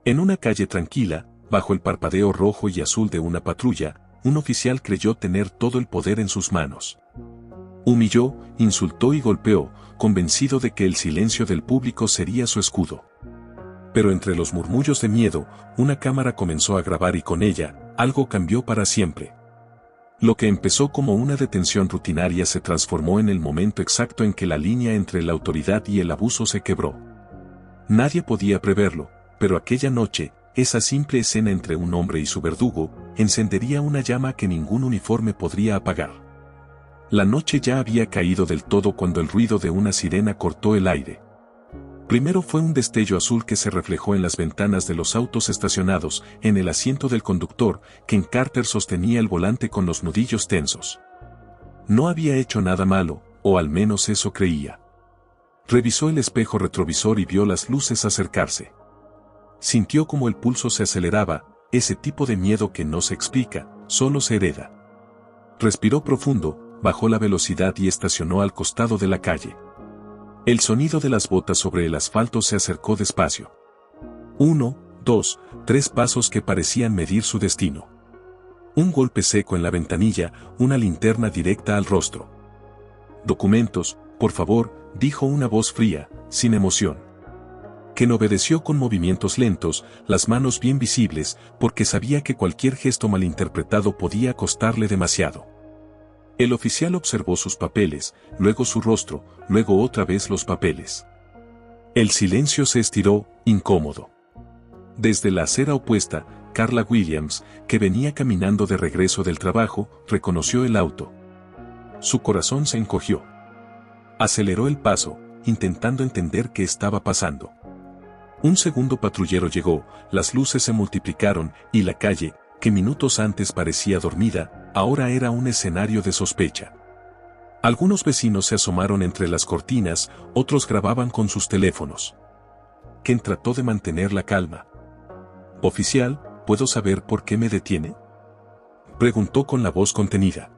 En una calle tranquila, bajo el parpadeo rojo y azul de una patrulla, un oficial creyó tener todo el poder en sus manos. Humilló, insultó y golpeó, convencido de que el silencio del público sería su escudo. Pero entre los murmullos de miedo, una cámara comenzó a grabar y con ella, algo cambió para siempre. Lo que empezó como una detención rutinaria se transformó en el momento exacto en que la línea entre la autoridad y el abuso se quebró. Nadie podía preverlo, pero aquella noche, esa simple escena entre un hombre y su verdugo, encendería una llama que ningún uniforme podría apagar. La noche ya había caído del todo cuando el ruido de una sirena cortó el aire. Primero fue un destello azul que se reflejó en las ventanas de los autos estacionados, en el asiento del conductor, Ken Carter sostenía el volante con los nudillos tensos. No había hecho nada malo, o al menos eso creía. Revisó el espejo retrovisor y vio las luces acercarse. Sintió como el pulso se aceleraba, ese tipo de miedo que no se explica, solo se hereda. Respiró profundo, bajó la velocidad y estacionó al costado de la calle. El sonido de las botas sobre el asfalto se acercó despacio. 1, 2, 3 pasos que parecían medir su destino. Un golpe seco en la ventanilla, una linterna directa al rostro. «Documentos, por favor», dijo una voz fría, sin emoción. Ken obedeció con movimientos lentos, las manos bien visibles, porque sabía que cualquier gesto malinterpretado podía costarle demasiado. El oficial observó sus papeles, luego su rostro, luego otra vez los papeles. El silencio se estiró, incómodo. Desde la acera opuesta, Carla Williams, que venía caminando de regreso del trabajo, reconoció el auto. Su corazón se encogió. Aceleró el paso, intentando entender qué estaba pasando. Un segundo patrullero llegó, las luces se multiplicaron, y la calle, que minutos antes parecía dormida, ahora era un escenario de sospecha. Algunos vecinos se asomaron entre las cortinas, otros grababan con sus teléfonos. Ken trató de mantener la calma. «Oficial, ¿puedo saber por qué me detiene?», preguntó con la voz contenida.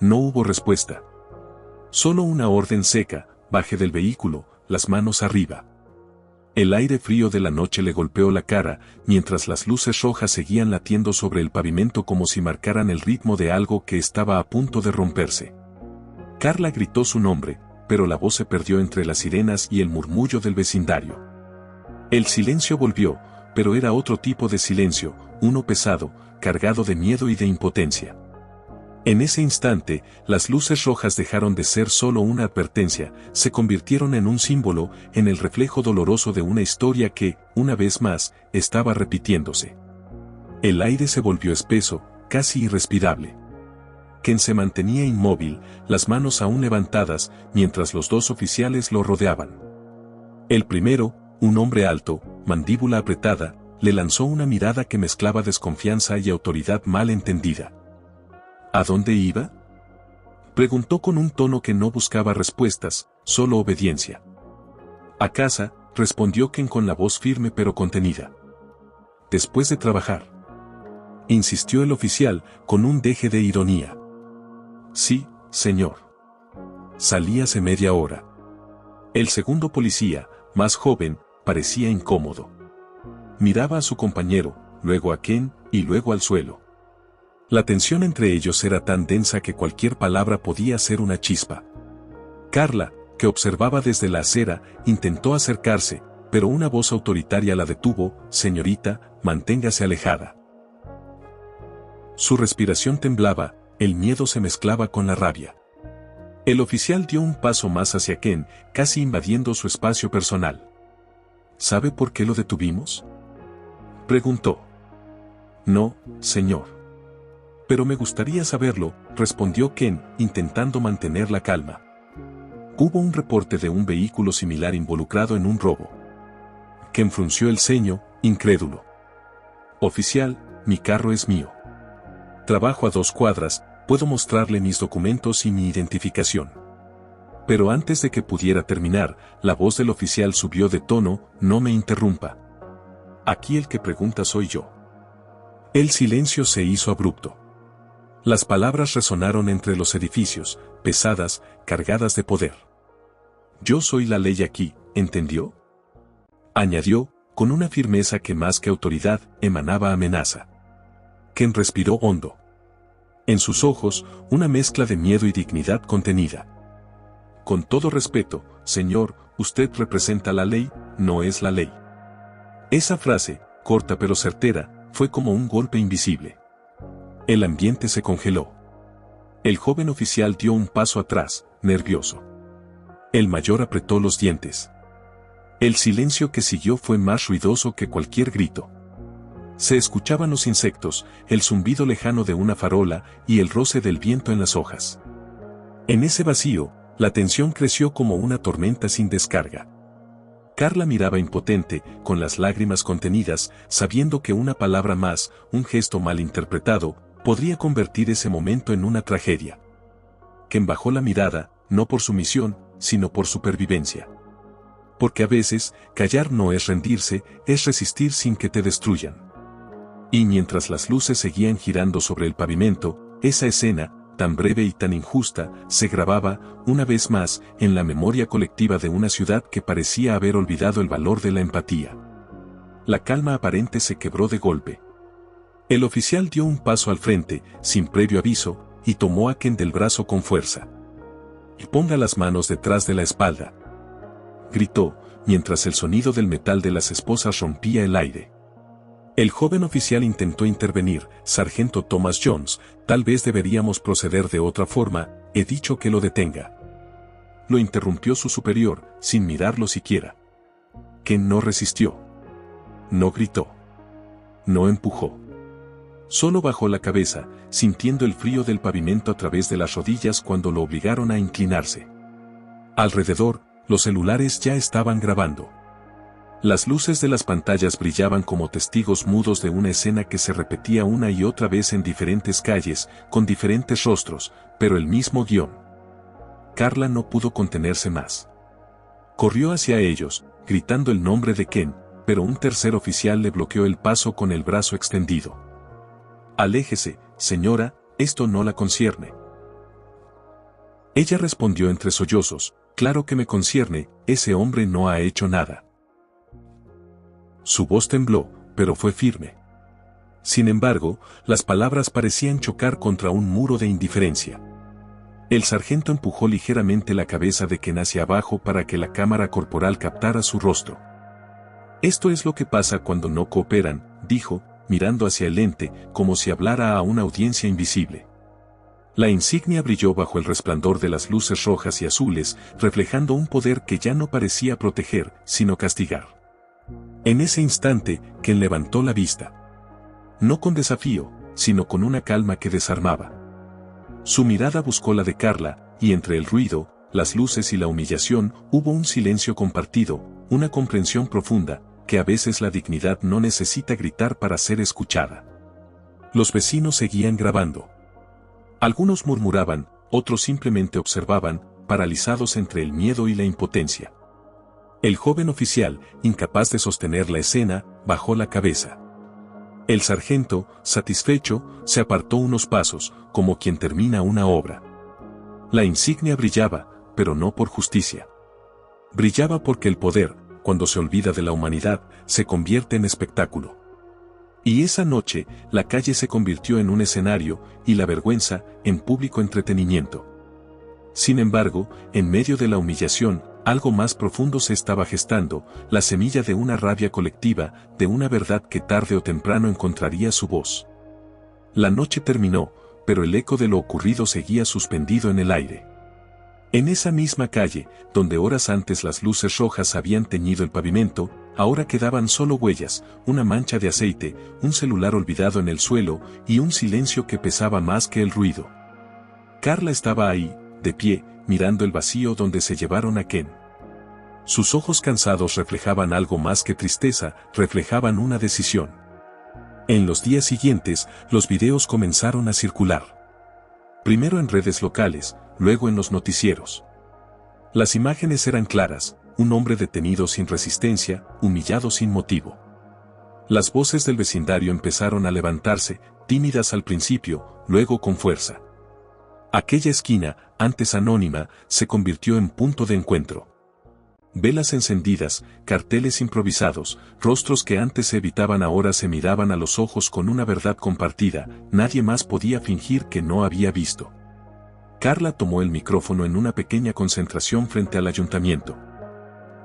No hubo respuesta. Solo una orden seca: baje del vehículo, las manos arriba. El aire frío de la noche le golpeó la cara, mientras las luces rojas seguían latiendo sobre el pavimento como si marcaran el ritmo de algo que estaba a punto de romperse. Carla gritó su nombre, pero la voz se perdió entre las sirenas y el murmullo del vecindario. El silencio volvió, pero era otro tipo de silencio, uno pesado, cargado de miedo y de impotencia. En ese instante, las luces rojas dejaron de ser solo una advertencia, se convirtieron en un símbolo, en el reflejo doloroso de una historia que, una vez más, estaba repitiéndose. El aire se volvió espeso, casi irrespirable. Ken se mantenía inmóvil, las manos aún levantadas, mientras los dos oficiales lo rodeaban. El primero, un hombre alto, mandíbula apretada, le lanzó una mirada que mezclaba desconfianza y autoridad mal entendida. ¿A dónde iba?, preguntó con un tono que no buscaba respuestas, solo obediencia. «A casa», respondió Ken con la voz firme pero contenida. «Después de trabajar», insistió el oficial, con un deje de ironía. «Sí, señor. Salí hace media hora». El segundo policía, más joven, parecía incómodo. Miraba a su compañero, luego a Ken, y luego al suelo. La tensión entre ellos era tan densa que cualquier palabra podía ser una chispa. Carla, que observaba desde la acera, intentó acercarse, pero una voz autoritaria la detuvo: «Señorita, manténgase alejada». Su respiración temblaba, el miedo se mezclaba con la rabia. El oficial dio un paso más hacia Ken, casi invadiendo su espacio personal. «¿Sabe por qué lo detuvimos?», preguntó. «No, señor. Pero me gustaría saberlo», respondió Ken, intentando mantener la calma. «Hubo un reporte de un vehículo similar involucrado en un robo». Ken frunció el ceño, incrédulo. «Oficial, mi carro es mío. Trabajo a 2 cuadras, puedo mostrarle mis documentos y mi identificación». Pero antes de que pudiera terminar, la voz del oficial subió de tono: «No me interrumpa. Aquí el que pregunta soy yo». El silencio se hizo abrupto. Las palabras resonaron entre los edificios, pesadas, cargadas de poder. «Yo soy la ley aquí, ¿entendió?», añadió, con una firmeza que más que autoridad emanaba amenaza. Ken respiró hondo. En sus ojos, una mezcla de miedo y dignidad contenida. Con todo respeto, señor, usted representa la ley, no es la ley. Esa frase, corta pero certera, fue como un golpe invisible. El ambiente se congeló. El joven oficial dio un paso atrás, nervioso. El mayor apretó los dientes. El silencio que siguió fue más ruidoso que cualquier grito. Se escuchaban los insectos, el zumbido lejano de una farola y el roce del viento en las hojas. En ese vacío, la tensión creció como una tormenta sin descarga. Carla miraba impotente, con las lágrimas contenidas, sabiendo que una palabra más, un gesto mal interpretado, podría convertir ese momento en una tragedia. Ken bajó la mirada, no por sumisión, sino por supervivencia. Porque a veces, callar no es rendirse, es resistir sin que te destruyan. Y mientras las luces seguían girando sobre el pavimento, esa escena, tan breve y tan injusta, se grababa, una vez más, en la memoria colectiva de una ciudad que parecía haber olvidado el valor de la empatía. La calma aparente se quebró de golpe. El oficial dio un paso al frente, sin previo aviso, y tomó a Ken del brazo con fuerza. «Y ponga las manos detrás de la espalda», gritó, mientras el sonido del metal de las esposas rompía el aire. El joven oficial intentó intervenir. «Sargento Thomas Jones, tal vez deberíamos proceder de otra forma, he dicho que lo detenga». Lo interrumpió su superior, sin mirarlo siquiera. Ken no resistió. No gritó. No empujó. Solo bajó la cabeza, sintiendo el frío del pavimento a través de las rodillas cuando lo obligaron a inclinarse. Alrededor, los celulares ya estaban grabando. Las luces de las pantallas brillaban como testigos mudos de una escena que se repetía una y otra vez en diferentes calles, con diferentes rostros, pero el mismo guión. Carla no pudo contenerse más. Corrió hacia ellos, gritando el nombre de Ken, pero un tercer oficial le bloqueó el paso con el brazo extendido. «Aléjese, señora, esto no la concierne». Ella respondió entre sollozos: «Claro que me concierne, ese hombre no ha hecho nada». Su voz tembló, pero fue firme. Sin embargo, las palabras parecían chocar contra un muro de indiferencia. El sargento empujó ligeramente la cabeza de Ken hacia abajo para que la cámara corporal captara su rostro. «Esto es lo que pasa cuando no cooperan», dijo, mirando hacia el ente, como si hablara a una audiencia invisible. La insignia brilló bajo el resplandor de las luces rojas y azules, reflejando un poder que ya no parecía proteger, sino castigar. En ese instante, Ken levantó la vista. No con desafío, sino con una calma que desarmaba. Su mirada buscó la de Carla, y entre el ruido, las luces y la humillación, hubo un silencio compartido, una comprensión profunda, que a veces la dignidad no necesita gritar para ser escuchada. Los vecinos seguían grabando. Algunos murmuraban, otros simplemente observaban, paralizados entre el miedo y la impotencia. El joven oficial, incapaz de sostener la escena, bajó la cabeza. El sargento, satisfecho, se apartó unos pasos, como quien termina una obra. La insignia brillaba, pero no por justicia. Brillaba porque el poder, cuando se olvida de la humanidad, se convierte en espectáculo. Y esa noche, la calle se convirtió en un escenario, y la vergüenza, en público entretenimiento. Sin embargo, en medio de la humillación, algo más profundo se estaba gestando, la semilla de una rabia colectiva, de una verdad que tarde o temprano encontraría su voz. La noche terminó, pero el eco de lo ocurrido seguía suspendido en el aire. En esa misma calle, donde horas antes las luces rojas habían teñido el pavimento, ahora quedaban solo huellas, una mancha de aceite, un celular olvidado en el suelo, y un silencio que pesaba más que el ruido. Carla estaba ahí, de pie, mirando el vacío donde se llevaron a Ken. Sus ojos cansados reflejaban algo más que tristeza, reflejaban una decisión. En los días siguientes, los videos comenzaron a circular. Primero en redes locales, luego en los noticieros. Las imágenes eran claras, un hombre detenido sin resistencia, humillado sin motivo. Las voces del vecindario empezaron a levantarse, tímidas al principio, luego con fuerza. Aquella esquina, antes anónima, se convirtió en punto de encuentro. Velas encendidas, carteles improvisados, rostros que antes se evitaban ahora se miraban a los ojos con una verdad compartida, nadie más podía fingir que no había visto. Carla tomó el micrófono en una pequeña concentración frente al ayuntamiento.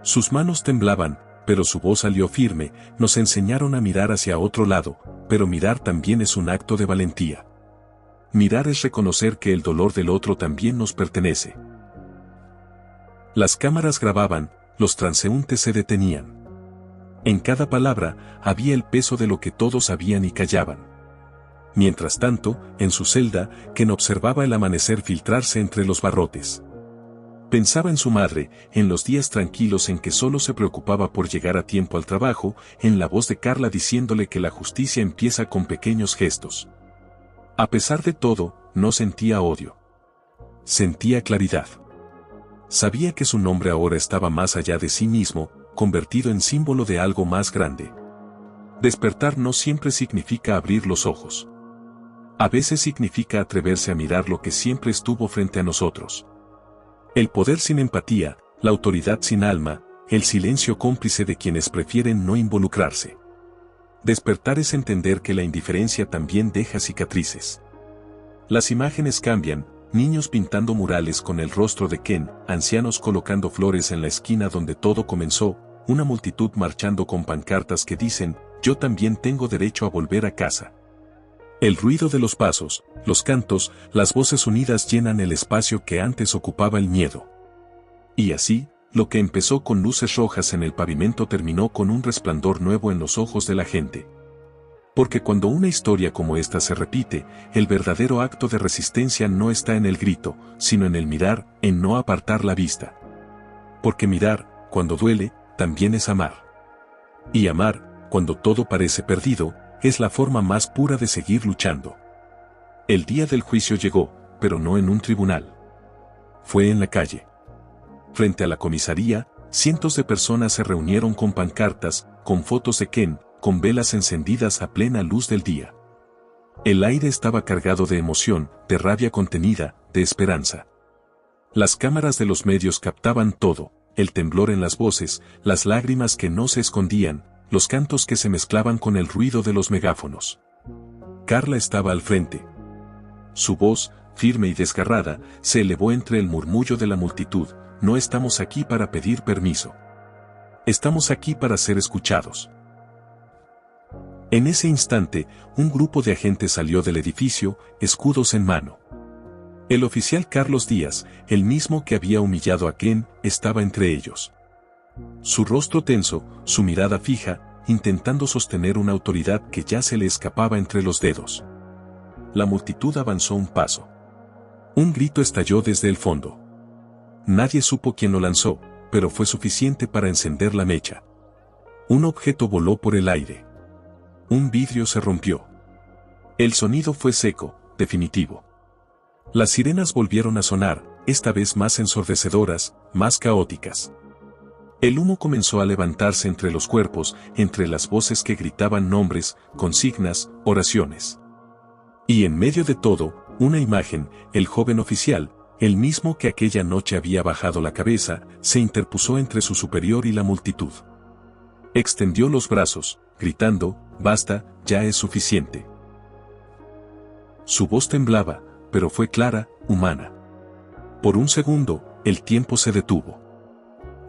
Sus manos temblaban, pero su voz salió firme. Nos enseñaron a mirar hacia otro lado, pero mirar también es un acto de valentía. Mirar es reconocer que el dolor del otro también nos pertenece. Las cámaras grababan, los transeúntes se detenían. En cada palabra había el peso de lo que todos sabían y callaban. Mientras tanto, en su celda, Ken observaba el amanecer filtrarse entre los barrotes. Pensaba en su madre, en los días tranquilos en que solo se preocupaba por llegar a tiempo al trabajo, en la voz de Carla diciéndole que la justicia empieza con pequeños gestos. A pesar de todo, no sentía odio. Sentía claridad. Sabía que su nombre ahora estaba más allá de sí mismo, convertido en símbolo de algo más grande. Despertar no siempre significa abrir los ojos. A veces significa atreverse a mirar lo que siempre estuvo frente a nosotros. El poder sin empatía, la autoridad sin alma, el silencio cómplice de quienes prefieren no involucrarse. Despertar es entender que la indiferencia también deja cicatrices. Las imágenes cambian. Niños pintando murales con el rostro de Ken, ancianos colocando flores en la esquina donde todo comenzó, una multitud marchando con pancartas que dicen, yo también tengo derecho a volver a casa. El ruido de los pasos, los cantos, las voces unidas llenan el espacio que antes ocupaba el miedo. Y así, lo que empezó con luces rojas en el pavimento terminó con un resplandor nuevo en los ojos de la gente. Porque cuando una historia como esta se repite, el verdadero acto de resistencia no está en el grito, sino en el mirar, en no apartar la vista. Porque mirar, cuando duele, también es amar. Y amar, cuando todo parece perdido, es la forma más pura de seguir luchando. El día del juicio llegó, pero no en un tribunal. Fue en la calle. Frente a la comisaría, cientos de personas se reunieron con pancartas, con fotos de Ken, con velas encendidas a plena luz del día. El aire estaba cargado de emoción, de rabia contenida, de esperanza. Las cámaras de los medios captaban todo, el temblor en las voces, las lágrimas que no se escondían, los cantos que se mezclaban con el ruido de los megáfonos. Carla estaba al frente. Su voz, firme y desgarrada, se elevó entre el murmullo de la multitud, no estamos aquí para pedir permiso. Estamos aquí para ser escuchados. En ese instante, un grupo de agentes salió del edificio, escudos en mano. El oficial Carlos Díaz, el mismo que había humillado a Ken, estaba entre ellos. Su rostro tenso, su mirada fija, intentando sostener una autoridad que ya se le escapaba entre los dedos. La multitud avanzó un paso. Un grito estalló desde el fondo. Nadie supo quién lo lanzó, pero fue suficiente para encender la mecha. Un objeto voló por el aire. Un vidrio se rompió. El sonido fue seco, definitivo. Las sirenas volvieron a sonar, esta vez más ensordecedoras, más caóticas. El humo comenzó a levantarse entre los cuerpos, entre las voces que gritaban nombres, consignas, oraciones. Y en medio de todo, una imagen, el joven oficial, el mismo que aquella noche había bajado la cabeza, se interpuso entre su superior y la multitud. Extendió los brazos, gritando, basta, ya es suficiente. Su voz temblaba, pero fue clara, humana. Por un segundo, el tiempo se detuvo.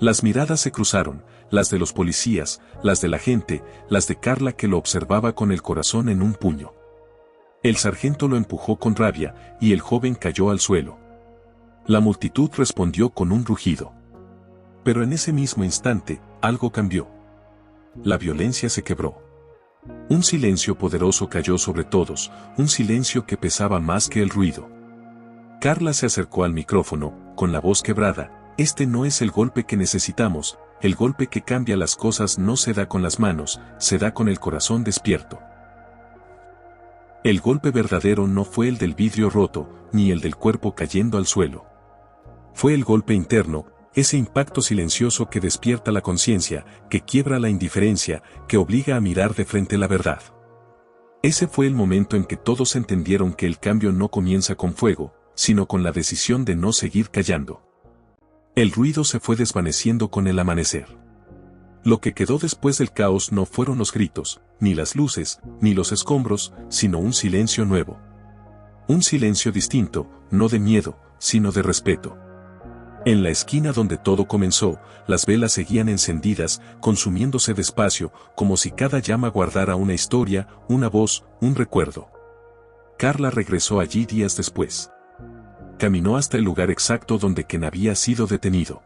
Las miradas se cruzaron, las de los policías, las de la gente, las de Carla que lo observaba con el corazón en un puño. El sargento lo empujó con rabia, y el joven cayó al suelo. La multitud respondió con un rugido. Pero en ese mismo instante, algo cambió. La violencia se quebró. Un silencio poderoso cayó sobre todos, un silencio que pesaba más que el ruido. Carla se acercó al micrófono, con la voz quebrada, este no es el golpe que necesitamos, el golpe que cambia las cosas no se da con las manos, se da con el corazón despierto. El golpe verdadero no fue el del vidrio roto, ni el del cuerpo cayendo al suelo. Fue el golpe interno, ese impacto silencioso que despierta la conciencia, que quiebra la indiferencia, que obliga a mirar de frente la verdad. Ese fue el momento en que todos entendieron que el cambio no comienza con fuego, sino con la decisión de no seguir callando. El ruido se fue desvaneciendo con el amanecer. Lo que quedó después del caos no fueron los gritos, ni las luces, ni los escombros, sino un silencio nuevo. Un silencio distinto, no de miedo, sino de respeto. En la esquina donde todo comenzó, las velas seguían encendidas, consumiéndose despacio, como si cada llama guardara una historia, una voz, un recuerdo. Carla regresó allí días después. Caminó hasta el lugar exacto donde Ken había sido detenido.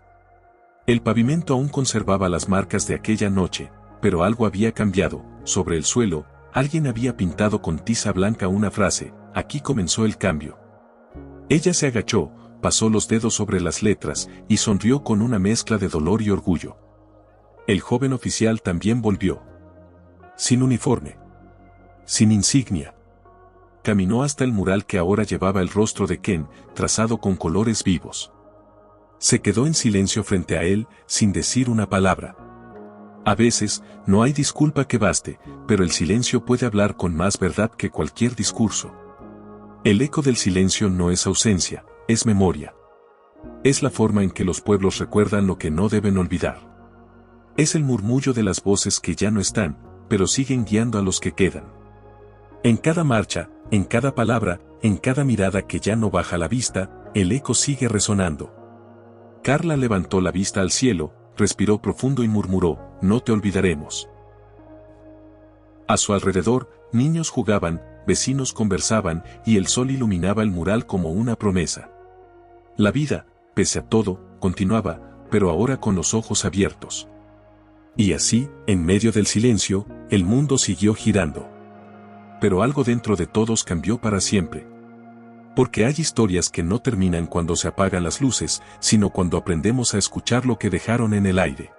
El pavimento aún conservaba las marcas de aquella noche, pero algo había cambiado. Sobre el suelo, alguien había pintado con tiza blanca una frase: aquí comenzó el cambio. Ella se agachó, pasó los dedos sobre las letras, y sonrió con una mezcla de dolor y orgullo. El joven oficial también volvió. Sin uniforme. Sin insignia. Caminó hasta el mural que ahora llevaba el rostro de Ken, trazado con colores vivos. Se quedó en silencio frente a él, sin decir una palabra. A veces, no hay disculpa que baste, pero el silencio puede hablar con más verdad que cualquier discurso. El eco del silencio no es ausencia, es memoria. Es la forma en que los pueblos recuerdan lo que no deben olvidar. Es el murmullo de las voces que ya no están, pero siguen guiando a los que quedan. En cada marcha, en cada palabra, en cada mirada que ya no baja la vista, el eco sigue resonando. Carla levantó la vista al cielo, respiró profundo y murmuró: no te olvidaremos. A su alrededor, niños jugaban, vecinos conversaban, y el sol iluminaba el mural como una promesa. La vida, pese a todo, continuaba, pero ahora con los ojos abiertos. Y así, en medio del silencio, el mundo siguió girando. Pero algo dentro de todos cambió para siempre. Porque hay historias que no terminan cuando se apagan las luces, sino cuando aprendemos a escuchar lo que dejaron en el aire.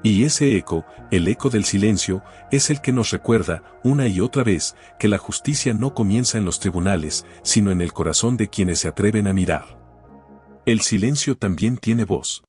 Y ese eco, el eco del silencio, es el que nos recuerda, una y otra vez, que la justicia no comienza en los tribunales, sino en el corazón de quienes se atreven a mirar. El silencio también tiene voz.